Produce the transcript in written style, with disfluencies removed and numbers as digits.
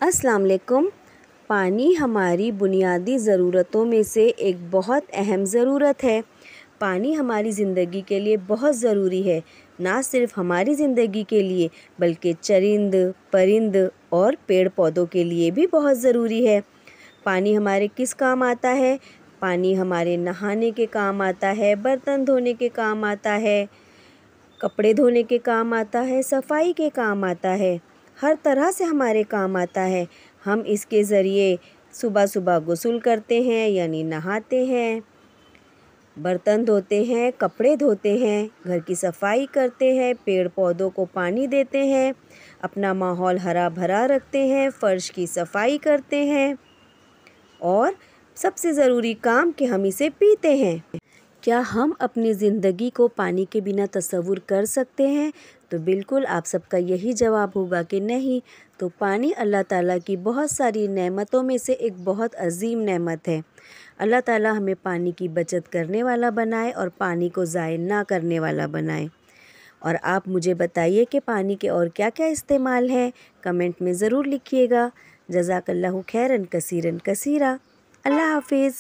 अस्सलाम वालेकुम। पानी हमारी बुनियादी ज़रूरतों में से एक बहुत अहम ज़रूरत है। पानी हमारी ज़िंदगी के लिए बहुत ज़रूरी है, ना सिर्फ़ हमारी ज़िंदगी के लिए बल्कि चरिंद परिंद और पेड़ पौधों के लिए भी बहुत ज़रूरी है। पानी हमारे किस काम आता है? पानी हमारे नहाने के काम आता है, बर्तन धोने के काम आता है, कपड़े धोने के काम आता है, सफाई के काम आता है, हर तरह से हमारे काम आता है। हम इसके ज़रिए सुबह सुबह गुस्ल करते हैं यानी नहाते हैं, बर्तन धोते हैं, कपड़े धोते हैं, घर की सफाई करते हैं, पेड़ पौधों को पानी देते हैं, अपना माहौल हरा भरा रखते हैं, फ़र्श की सफाई करते हैं और सबसे ज़रूरी काम कि हम इसे पीते हैं। क्या हम अपनी ज़िंदगी को पानी के बिना तसव्वुर कर सकते हैं? तो बिल्कुल आप सबका यही जवाब होगा कि नहीं। तो पानी अल्लाह ताला की बहुत सारी नेमतों में से एक बहुत अजीम नेमत है। अल्लाह ताला हमें पानी की बचत करने वाला बनाए और पानी को ज़ाय ना करने वाला बनाए। और आप मुझे बताइए कि पानी के और क्या-क्या इस्तेमाल हैं? कमेंट में ज़रूर लिखिएगा। जज़ाकल्लाहु खैरन कसीरन कसीरा। अल्लाह हाफ़िज़।